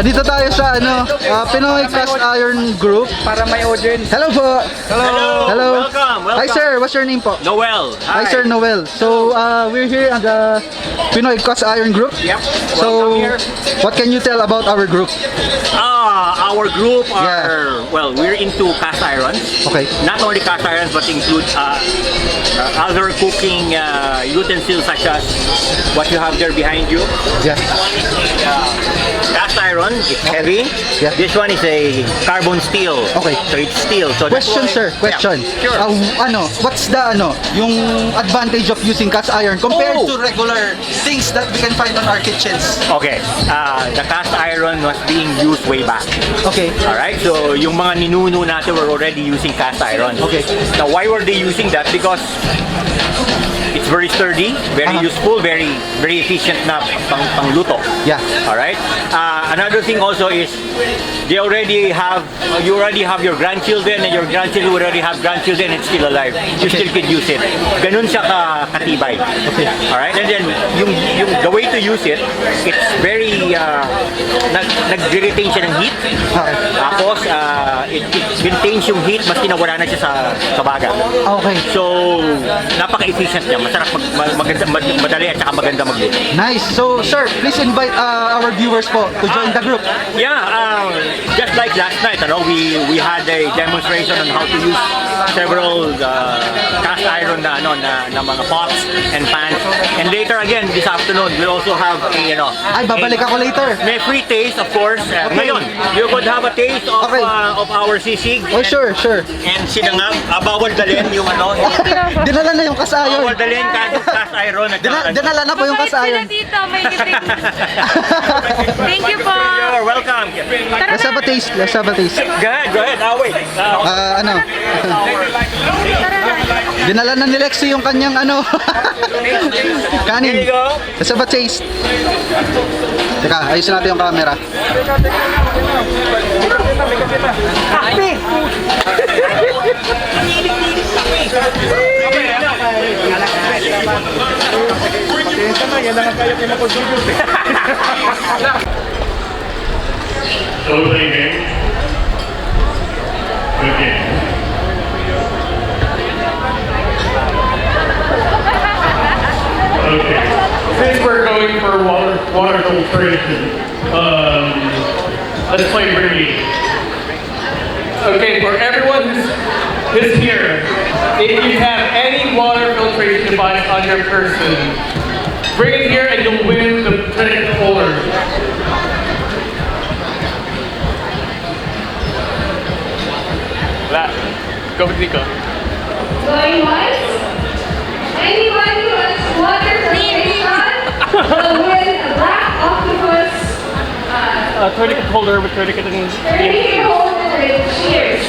Dito tayo sa Pinoy Cast Iron Group para may audience. Hello po. Hello. Welcome. Hi sir, what's your name po? Noel. Hi Sir Noel. So we're here at the Pinoy Cast Iron Group. Yep. So what can you tell about our group? Our group are, well, we're into cast irons. Okay. Not only cast irons, but include other cooking utensils such as what you have there behind you. Yeah. Cast iron, it's heavy. Yeah. This one is a carbon steel. Okay. So it's steel. So Question sir, question. Yeah, sure. What's the yung advantage of using cast iron compared to regular things that we can find on our kitchens? Okay. The cast iron was being used way back. Okay. Alright, so yung mga ninuno natin were already using cast iron. Okay. Now, why were they using that? Because it's very sturdy, very useful, very efficient na pangluto. Yeah. Alright. Another thing also is you already have your grandchildren, and your grandchildren already have grandchildren and still alive. You still could use it. Ganun siya katibay. Okay. Alright, and then the way to use it, it's very nag-retain siya ng heat. Okay. Tapos it maintains yung heat maski nawala na siya sa baga. Okay. So napaka-efficient niya, masarap madali at saka maganda magluto. Nice. So sir, please invite our viewers po to join the group. Yeah, just like last night, we had a demonstration on how to use several cast iron na mga pots and pans. And later again this afternoon we also have Ay, babalik ako later. May free taste, of course. Ngayon, you could have a taste of our sisig. Oh, sure. And sinangag, bawal dalhin yung Dinala na yung cast iron. bawal dalhin cast iron. Dinala na po yung cast iron. Dito, may libreng. Thank you po. You're welcome. Let's have a taste. Go ahead. Wait. Dinala na ni Lexi yung kanyang kanin. Here you go. Let's have a taste. Teka, ayusin natin yung camera. So we're playing game. Good game. Okay. Since we're going for water filtration, let's play Brady. Okay, for everyone who's here, if you have any water filtration device on your person, bring it here and you'll win the credit holder. Go with Nico. Going once. Anyone who has water filtration will win a black octopus. 30 holder with 30 and 30 holder with cheers.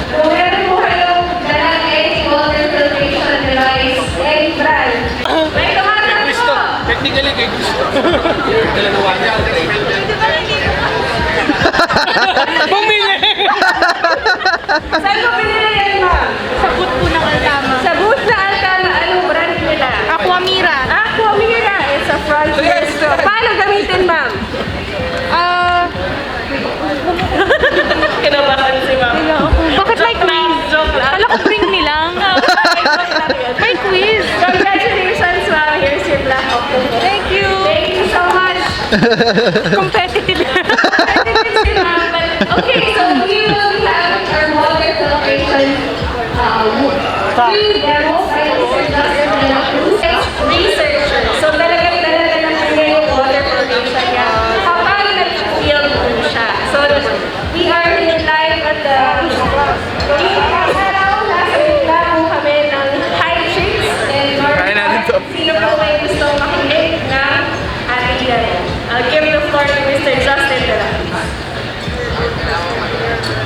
Kung meron po kayong dalang any water filtration device, any brand, may tumatang po. Technically, kay Gusto. Bumili! Saan mo pinili yan, ma'am? Sa boot po ng Alcama. Sa booth na Alcama, anong brand nila? Aquamira. Aquamira. It's a front list. Paano gamitin, ma'am? Kinabahan si ma'am. Bakit may quiz? Kala ko bring me lang. May quiz. Congratulations, ma'am. Here Competitive. Okay, so we will be having our water filtration free demos by Mr. Justin de la Cruz. Researcher. So talagang dala naman niya yung water filtration niya. Kapag nag-field po siya. So we are here live at the nasa bigla po kami ng high tricks and more. Sino po may gusto makinig na ating yan? I'll give the floor to Mr. Justin de la Cruz.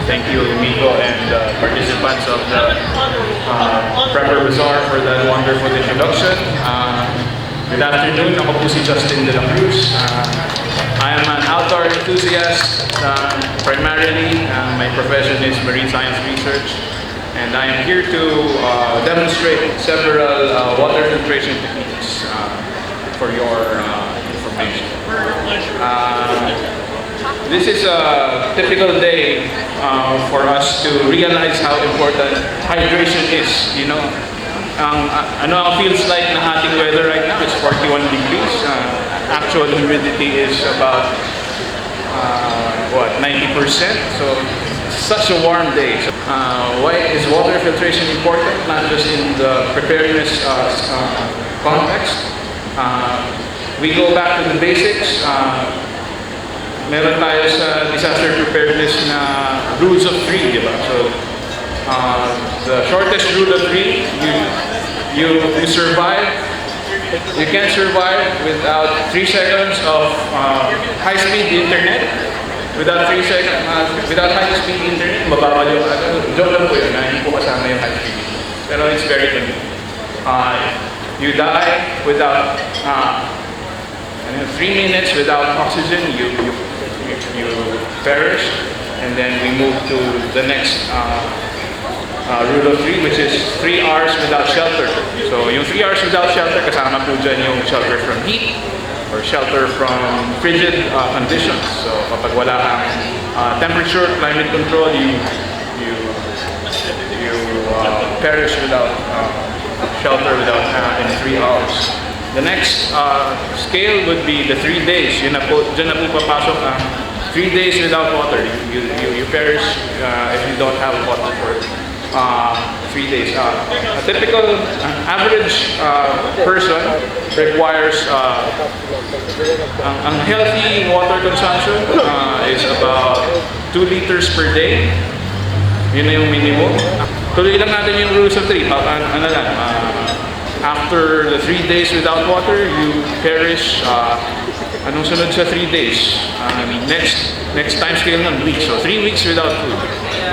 Thank you, Miko, and participants of the Prepper Bazaar for that wonderful introduction. Good afternoon, ako po si Justin de la Cruz. I am an outdoor enthusiast. Primarily, my profession is marine science research, and I am here to demonstrate several water filtration techniques for your information. This is a typical day for us to realize how important hydration is. You know, ano ang feels like ng ating weather right now? It's 41 degrees. Actual humidity is about 90%. So such a warm day. So, why is water filtration important? Not just in the preparedness context. We go back to the basics. Meron tayo sa disaster preparedness na rules of three, di ba? So, the shortest rule of three, you survive. You can't survive without 3 seconds of high-speed internet. Without without high-speed internet, mababal yung joke lang po yun, hindi po kasama yung high-speed. Pero it's very convenient. You die without 3 minutes without oxygen, you perish, and then we move to the next rule of three, which is 3 hours without shelter. So yung 3 hours without shelter, kasama po dyan yung shelter from heat or shelter from frigid conditions. So kapag wala kang temperature, climate control, you perish without shelter without in 3 hours. The next scale would be the 3 days. Dyan na po papasok ang 3 days without water. You perish if you don't have water for 3 days. A typical average person requires ang healthy water consumption is about 2 liters per day. Yun na yung minimum. Tuloy lang natin yung rules of 3. After the 3 days without water, you perish. Anong sunod sa 3 days? Next time scale ng weeks. So 3 weeks without food.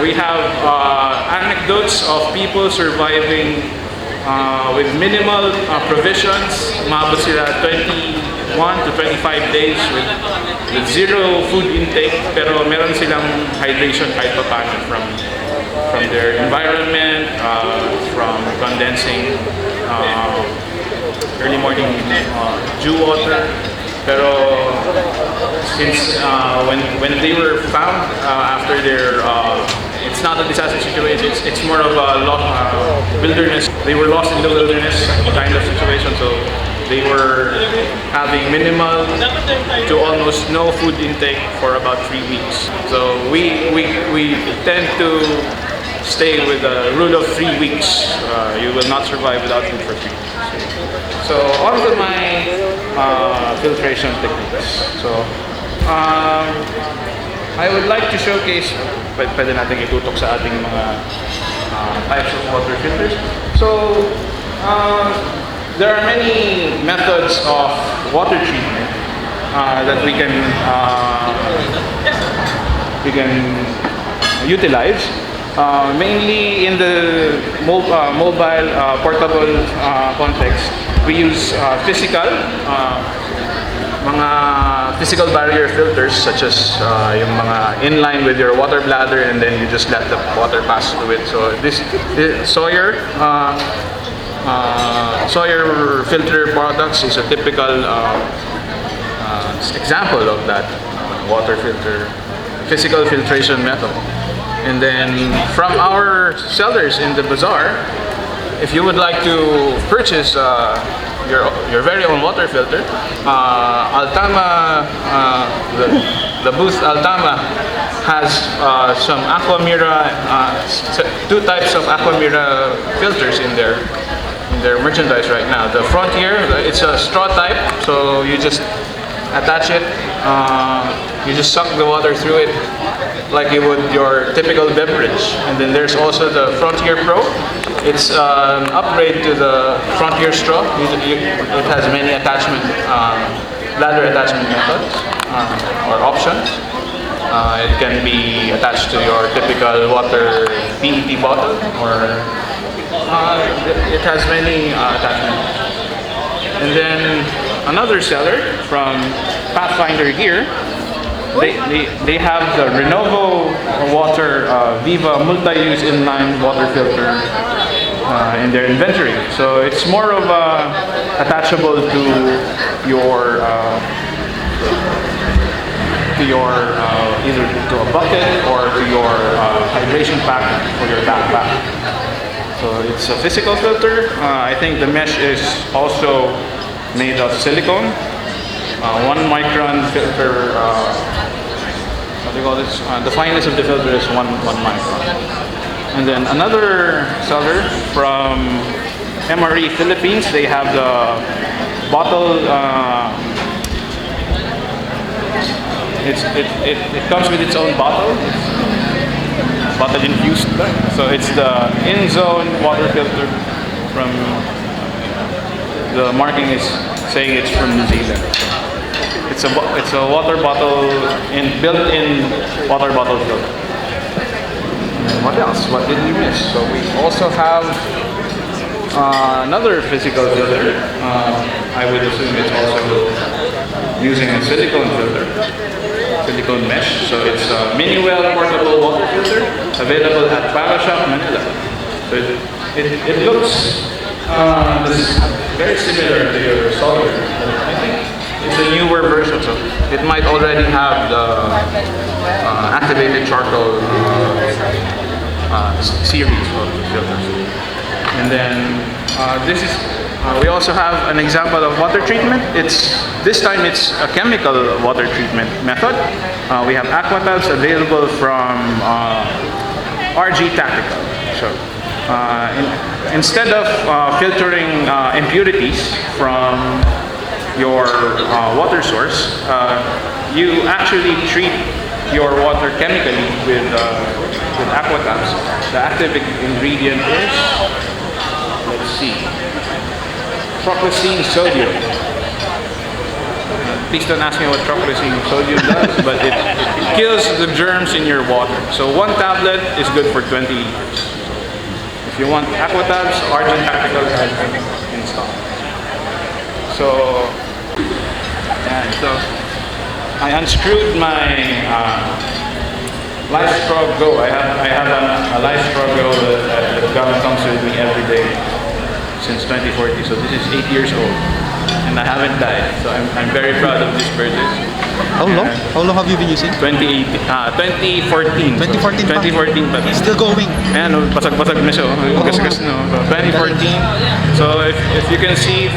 We have anecdotes of people surviving with minimal provisions. Umabot sila 21 to 25 days with zero food intake. Pero meron silang hydration kahit paano from their environment, from condensing early morning dew water. Pero since when they were found after their it's not a disaster situation, it's more of a wilderness. They were lost in the wilderness kind of situation, so they were having minimal to almost no food intake for about 3 weeks. So we tend to stay with the rule of 3 weeks. You will not survive without food for 3 weeks. So on to my filtration techniques. So I would like to showcase, pwede natin itutok sa ating mga types of water filters. So there are many methods of water treatment that we can utilize. Mainly in the mobile, portable context, we use physical barrier filters such as yung mga inline with your water bladder, and then you just let the water pass through it. So this Sawyer filter products is a typical example of that water filter physical filtration method. And then from our sellers in the bazaar, if you would like to purchase your very own water filter. Altama, the booth Altama has some Aquamira, two types of Aquamira filters in their merchandise right now. The Frontier, it's a straw type, so you just attach it, you just suck the water through it like you would your typical beverage. And then there's also the Frontier Pro. It's an upgrade to the Frontier straw. It has many ladder attachment methods or options. It can be attached to your typical water PET bottle, or it has many attachments. And then another seller from Pathfinder here, they have the Renovo Water Viva multi-use inline water filter in their inventory. So it's more of attachable to your either to a bucket or to your hydration pack for your backpack. So it's a physical filter. I think the mesh is also made of silicone. 1 micron filter. What do you call this? The fineness of the filter is 1 micron. And then another seller from MRE Philippines. They have the bottle. It comes with its own bottle. Bottle infused. So it's the in-zone water filter from. The marking is saying it's from New Zealand. It's a water bottle built-in water bottle filter. And what else? What did we miss? So we also have another physical filter. I would assume it's also using a silicone filter, silicone mesh. So it's a mini-well portable water filter available at Parashop, Manila. So it looks very similar to your solver. I think it's a newer version, so it might already have the activated charcoal series of filters. And then we also have an example of water treatment. This time it's a chemical water treatment method. We have aquatabs available from RG Tactical. So instead of filtering impurities from your water source, you actually treat your water chemically with aquatabs. The active ingredient is, let's see, troclocene sodium. Please don't ask me what troclocene sodium does, but it kills the germs in your water. So 1 tablet is good for 20 years. If you want aquatabs, Argent Tactical has in stock. So I unscrewed my Life Straw Go. I have a Life Straw Go that comes with me every day since 2014. So this is 8 years old, and I haven't died. So I'm very proud of this purchase. How long? How long have you been using? 2014. 2014 pa. Still going. Ayan, basag-basag na siya. Gas-gas na. 2014. So if you can see,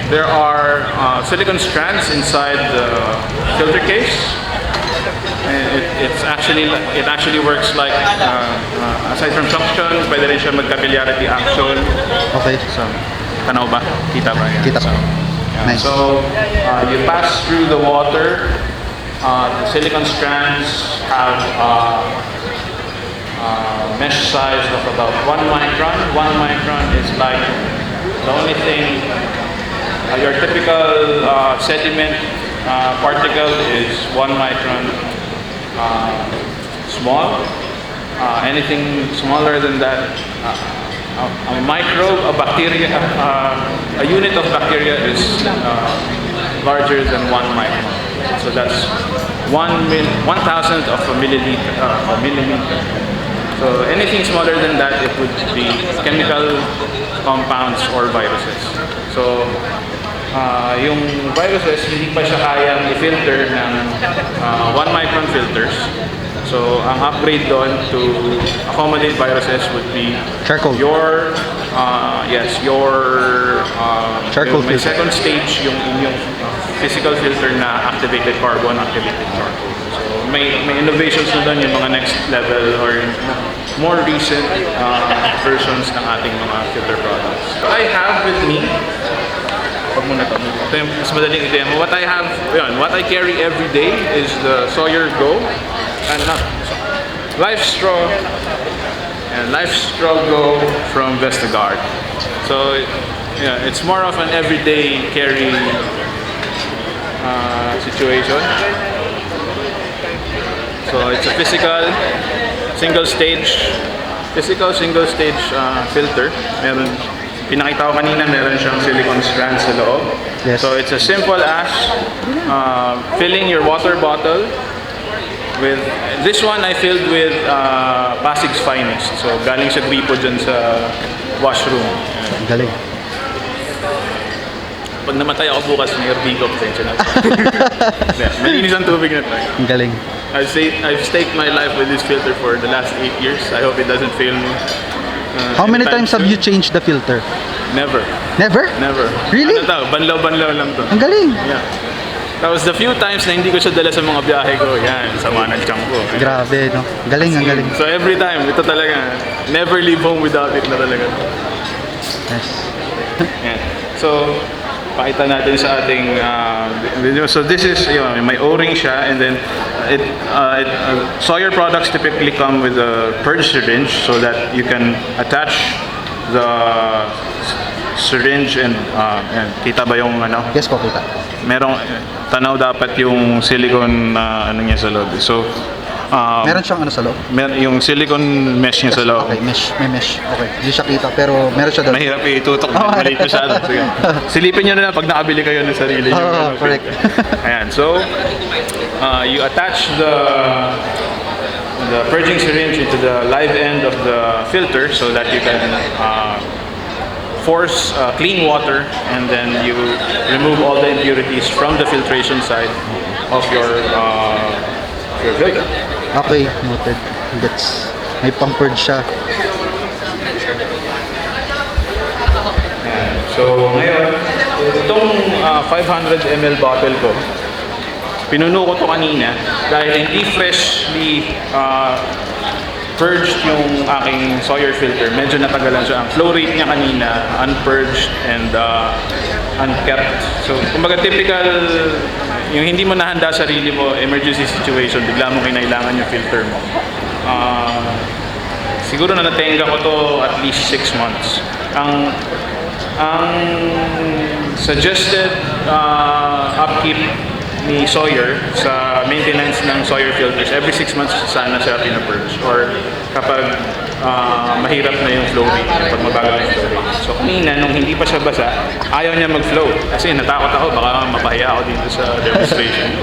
there are silicone strands inside the filter case. And it actually works like aside from suction, pwede rin siya mag-capillarity action. Okay. So, tanaw ba? Kita ba? Yan. Kita pa. Nice. So you pass through the water. The silicone strands have mesh size of about 1 micron. 1 micron is like the only thing. Your typical sediment particle is 1 micron small. Anything smaller than that, a microbe, a bacteria, a unit of bacteria is larger than 1 micron. So that's 1,000th of a millimeter. So anything smaller than that, it would be chemical compounds or viruses. So yung viruses, hindi pa siya kayang i-filter ng 1 micron filters. So, ang upgrade doon to accommodate viruses would be Charcoal. your, yes, your, Charcoal may filter. second stage yung inyong physical filter na activated carbon, activated charcoal. So, may innovations na doon yung mga next level or more recent versions ng ating mga filter products. So, I have with me, pag muna ito yung mas madaling i-demo. What I have, yun, what I carry every day is the Sawyer Go, and not Life Straw, and Life Straw Go from Vestagard. So, yeah, it's more of an everyday carry situation. So, it's a physical single stage filter. Meron, pinakita ko kanina, meron siyang silicone strands sa loob. Yes. So it's as simple as filling your water bottle with, this one I filled with Pasig's Finest. So galing sa gripo dyan sa washroom. Galing. Pag namatay ako bukas, may Erbigo, pasensya na. Malinis ang tubig na to. Ang galing. I've staked my life with this filter for the last 8 years. I hope it doesn't fail me. How many anytime times have soon. you changed the filter? Never. Never? Never. Really? Ano to? Banlaw-banlaw lang to. Ang galing. Yeah. That was the few times na hindi ko siya dala sa mga biyahe ko. Yan, sama ng tiyan ko. Grabe, no? Galing, ang galing. So every time, ito talaga, never leave home without it na talaga. Yes. Yan. So, pakita natin sa ating video. So this is, yun, may O-ring siya, and then Sawyer products typically come with a purge syringe so that you can attach the syringe and kita ba yung ano? Yes po, kita. Merong tanaw dapat yung silicone ano niya sa loob. So Meron siyang ano sa loob? yung silicone mesh niya sa loob. Okay, mesh. May mesh. Okay. Hindi siya kita, pero meron siya doon. Mahirap itutok, maliit masyado. Sige. Silipin nyo na lang pag nakabili kayo ng sarili nyo. Oh, correct. Ayan, so you attach the purging syringe into the live end of the filter so that you can force clean water, and then you remove all the impurities from the filtration side of your filter. Okay, noted. Gets. May pang-purge siya. Ayan. So ngayon, itong 500 ml bottle ko, pinuno ko to kanina dahil hindi freshly purged yung aking Sawyer filter. Medyo natagalan siya. Ang flow rate niya kanina, unpurged and unkept. So, kumbaga typical, yung hindi mo nahanda sarili mo, emergency situation, bigla mo kinailangan yung filter mo. Siguro na natenga ko to at least 6 months. Ang suggested upkeep ni Sawyer sa maintenance ng Sawyer filters, every 6 months sana siya pinapurge, or kapag mahirap na yung flow rate, kapag mabagal na yung flow rate. So kanina, nung hindi pa siya basa, ayaw niya mag-flow kasi natakot ako, baka mapahiya ako dito sa demonstration.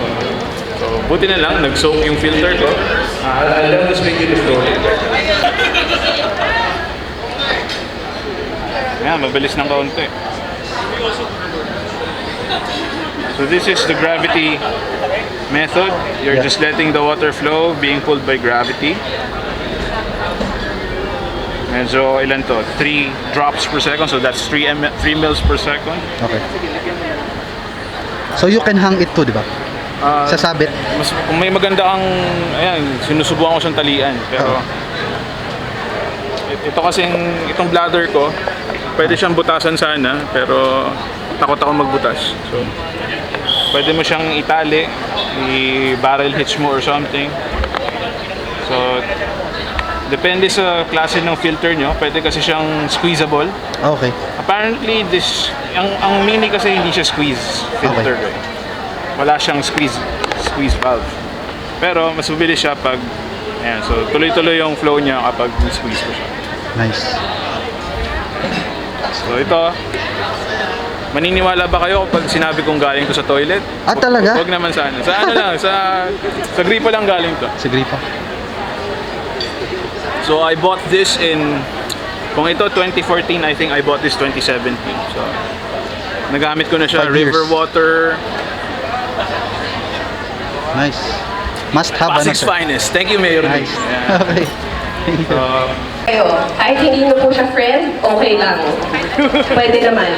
So buti na lang, nag-soak yung filter ko. I'll demonstrate you the flow rate. Ayan, mabilis ng kaunti. So this is the gravity method. You're just letting the water flow, being pulled by gravity. Medyo ilan to? 3 drops per second, so that's 3 mils per second. Okay. So you can hang it too, di ba? Sasabit. Kung may maganda kang, ayan, sinusubukan ko siyang talian. Pero ito kasing, itong bladder ko, pwede siyang butasan sana, pero takot ako magbutas. So pwede mo siyang itali, i-barrel hitch mo or something. So, depende sa klase ng filter nyo. Pwede kasi siyang squeezable. Okay. Apparently, ang mini kasi hindi siya squeeze filter. Okay. Wala siyang squeeze valve. Pero, mas mabilis siya pag, ayan, so tuloy-tuloy yung flow niya kapag squeeze ko siya. Nice. So, ito, maniniwala ba kayo kapag sinabi kong galing to sa toilet? Ah, talaga? Huwag naman sana. Sa ano lang, sa gripo lang galing to. Sa gripo. So I bought this in, kung ito 2014, I think I bought this 2017. So nagamit ko na siya, 5 years. river water. Nice. Must have, ano, Pasig's sir? finest. Thank you, Mayor. Nice. Yeah. Okay. Thank you. Kayo, kahit hindi nyo po siya friend, okay lang. Pwede naman.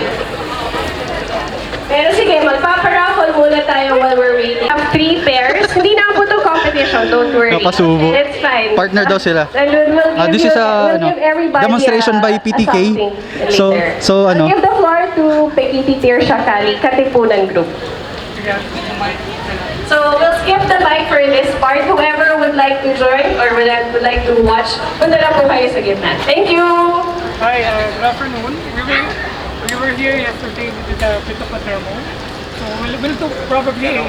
Pero sige, magpaparaffle muna tayo while we're waiting. I have 3 pairs. Hindi na po to competition, don't worry. Napasubo. It's fine. Partner daw sila. And we'll give This is we'll ano, give everybody demonstration by PTK. something So, later. so ano, I'll give the floor to PTK Shakali, Katipunan Group. So we'll skip the mic for this part. Whoever would like to join or would like to watch, punta na po kayo sa gitna. Thank you! Hi, good afternoon. We were here yesterday with the bit of a demo. So we'll do probably a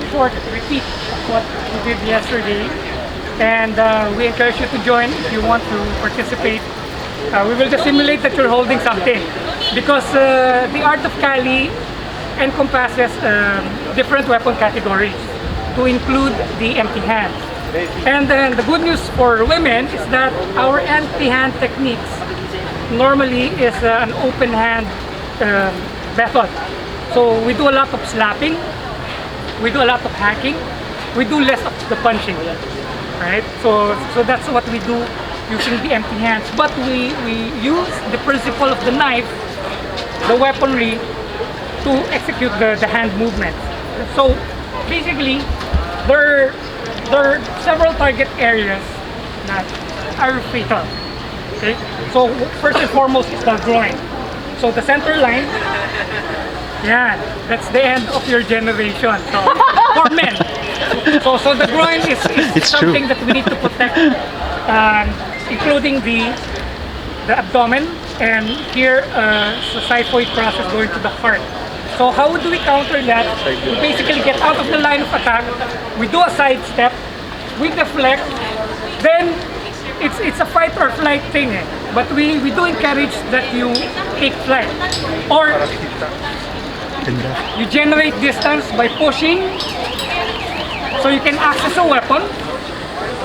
short repeat of what we did yesterday. And we encourage you to join if you want to participate. We will just simulate that you're holding something. Because the art of Kali encompasses different weapon categories to include the empty hand. And then the good news for women is that our empty hand techniques normally is an open hand method. So we do a lot of slapping, we do a lot of hacking, we do less of the punching, right? So that's what we do using the empty hands. But we use the principle of the knife, the weaponry, to execute the hand movement. So basically, there are several target areas that are fatal. Okay? So first and foremost is the groin. So the center line, yeah, that's the end of your generation. So for men. So the groin is It's something true. that we need to protect, including the abdomen, and here the xiphoid process going to the heart. So how do we counter that? We basically get out of the line of attack, we do a side step, we deflect, then it's a fight or flight thing. But we do encourage that you take flight. Or you generate distance by pushing, so you can access a weapon,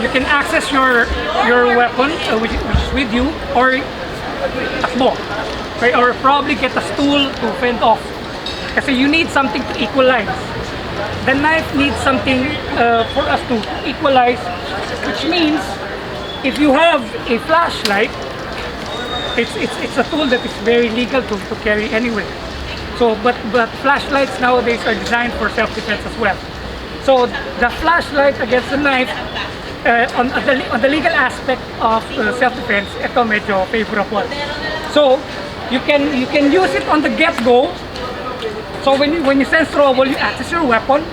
you can access your weapon which is with you, or takbo, okay? Or probably get a stool to fend off. Kasi you need something to equalize. The knife needs something for us to equalize, which means if you have a flashlight, it's a tool that is very legal to carry anyway. So, but flashlights nowadays are designed for self-defense as well. So the flashlight against the knife, on the legal aspect of self-defense, ito medyo favorable. So you can use it on the get-go. So when you sense trouble, you access your weapon,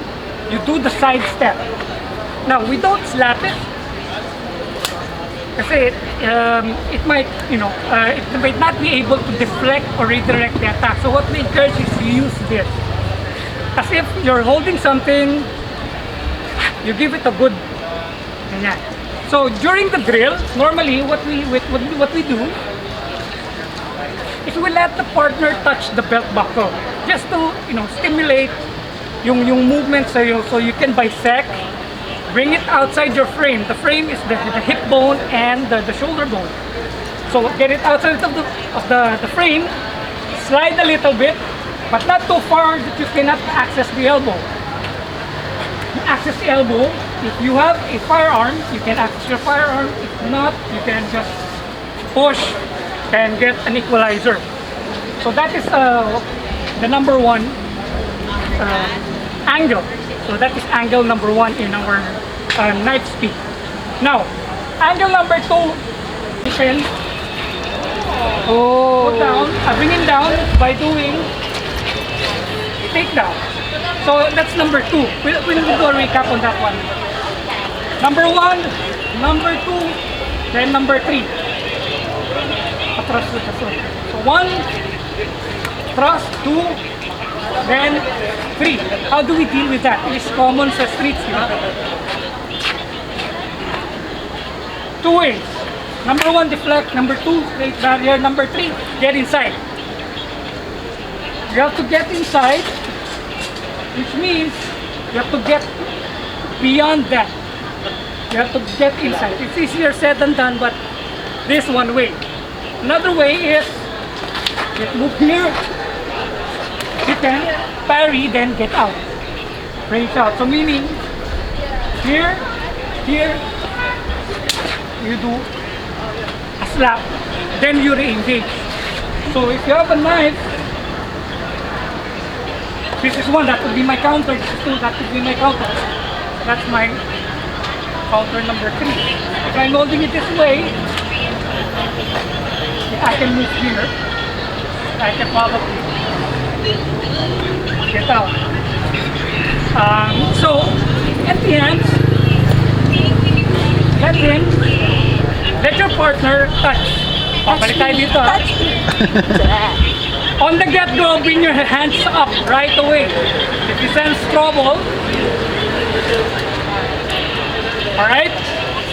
you do the side step. Now we don't slap it, kasi it might not be able to deflect or redirect the attack. So what we encourage is to use this as if you're holding something. You give it a good. Ganyan. So during the drill, normally what we do is we let the partner touch the belt buckle, just to stimulate yung movement so you can bisect, bring it outside your frame. The frame is the hip bone and the shoulder bone. So get it outside of the frame, slide a little bit, but not too far that you cannot access the elbow. You access the elbow. If you have a firearm, you can access your firearm. If not, you can just push and get an equalizer. So that is the number one angle. So that is angle number one in our knife speed. Now, angle number two, you can go down, bring it down by doing takedown. So that's number two. We'll do a recap on that one. Number one, number two, then number three. So one, thrust, two, then three. How do we deal with that? It is common sa streets, di ba? Two ways. Number one, deflect. Number two, create barrier. Number three, get inside. You have to get inside, which means you have to get beyond that. You have to get inside. It's easier said than done, but this one way. Another way is get move here. You can parry, then get out. Range out. So meaning, Here, you do a slap, then you re-engage. So if you have a knife, this is one, that would be my counter. This is two, that would be my counter. That's my counter number 3. If I'm holding it this way, I can move here. I can probably get out. So at the end, let your partner touch. Balik tayo dito, ha? On the get-go, bring your hands up right away. If you sense trouble, alright,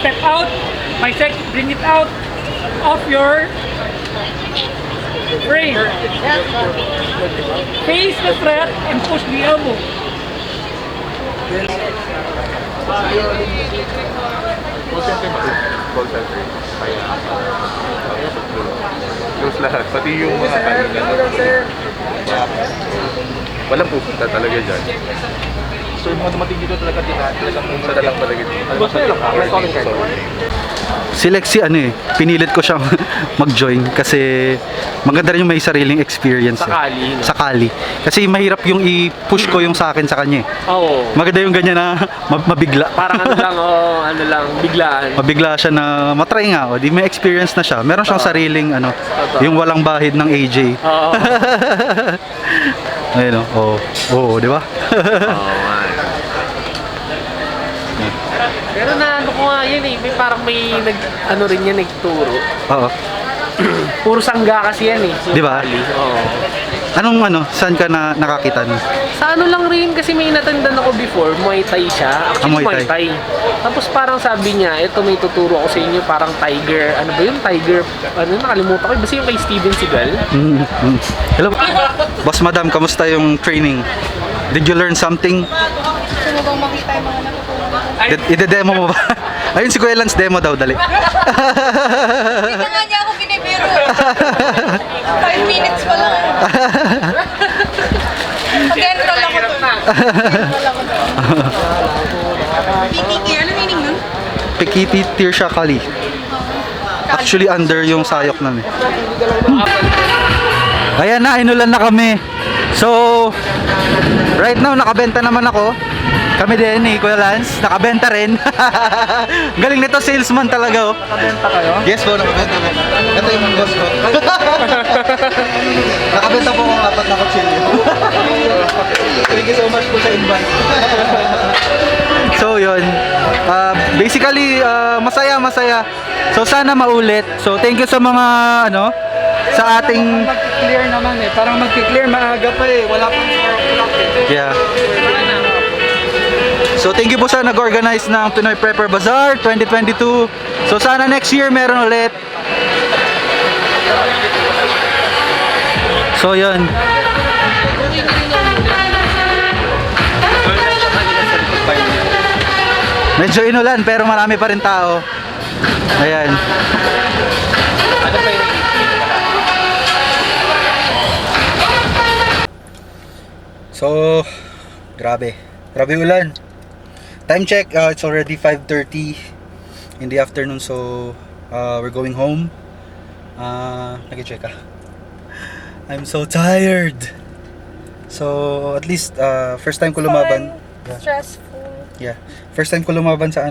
step out, bring it out of your frame. Face the threat and push the elbow. Close lahat, pati yung mga kainan. Walang pupunta talaga dyan. So yung mga dumating dito talagang pumunta na lang talaga dito. Si Lexi pinilit ko siyang mag-join kasi maganda rin yung may sariling experience. Sakali, no? Sakali. Kasi mahirap yung i-push ko yung sa akin sa kanya. Oo. Maganda yung ganyan na mabigla. Parang biglaan. Mabigla siya na matry nga. Di may experience na siya. Meron siyang sariling yung walang bahid ng AJ. Oo. Ayun Oo, di ba? Oo, man. Pero ko nga yun may parang rin yan, nagturo. Oo. Puro sangga kasi yan Di ba? Oo. Anong saan ka na nakakita nun? Sa lang rin kasi may natandan ako before, Muay Thai siya. Actually, Muay Thai. Tapos parang sabi niya, ito may tuturo ako sa inyo, parang tiger. Ano ba yun? Tiger, nakalimutan ko. Basta yung kay Steven Seagal. Hello. Boss Madam, kamusta yung training? Did you learn something? Gusto mo bang makita yung mga natutunan? Ide-demo mo ba? Ayun si Kuya Lance, demo daw, dali. Hindi na nga niya ako binibiro. 5 minutes pa lang. Mag-enroll ako to. PTK, ano meaning nun? Pikiti Tirsha Kali. Actually, under yung sayok na Ayan na, inulan na kami. So, right now, nakabenta naman ako. Kami din ni Kuya Lance, nakabenta rin. Galing nito, salesman talaga. Nakabenta kayo? Yes po, nakabenta ko. Ito yung boss ko. Nakabenta po akong 4 na kutsilyo. Thank you so much po sa invite. So yun, basically masaya. So sana maulit. So thank you sa mga sa ating Mag-clear naman Parang mag-clear maaga pa Wala pang 4 o'clock Yeah. So thank you po sa nag-organize ng Pinoy Prepper Bazaar 2022. So sana next year meron ulit. So yun. Medyo inulan pero marami pa rin tao. Ayan. So, grabe ulan. Time check, it's already 5:30 in the afternoon, so we're going home. Nag-check ka. I'm so tired. So, at least first time ko lumaban. Stressful. Yeah. First time ko lumaban sa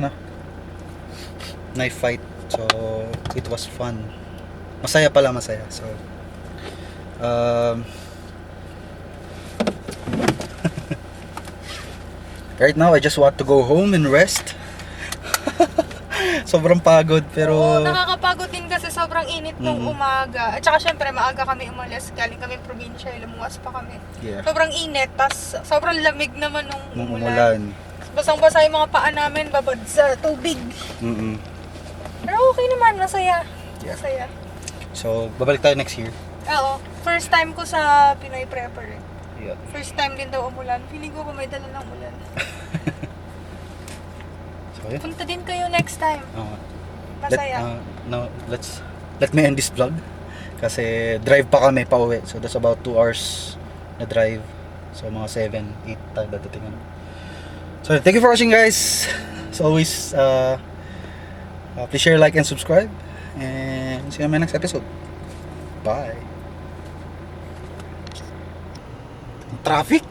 knife fight. So, it was fun. Masaya. So, right now, I just want to go home and rest. Sobrang pagod, pero... Oo, nakakapagod din kasi sobrang init nung umaga. At saka syempre, maaga kami umalis. Galing kami probinsya, lumuwas pa kami. Yeah. Sobrang init, tas sobrang lamig naman nung umulan. Basang-basa yung mga paa namin, babad sa tubig. Pero okay naman, masaya. Yeah. Masaya. So, babalik tayo next year. Oo, first time ko sa Pinoy Prepper. Yeah. First time din daw umulan. Feeling ko may dala ng ulan. So, yeah. Punta din kayo next time. Masaya. Let me end this vlog. Kasi drive pa kami pa uwi. So, that's about 2 hours na drive. So, mga 7, 8 tayo dadating. So, thank you for watching, guys. as always, please share, like, and subscribe. And see you on my next episode. Bye. Traffic.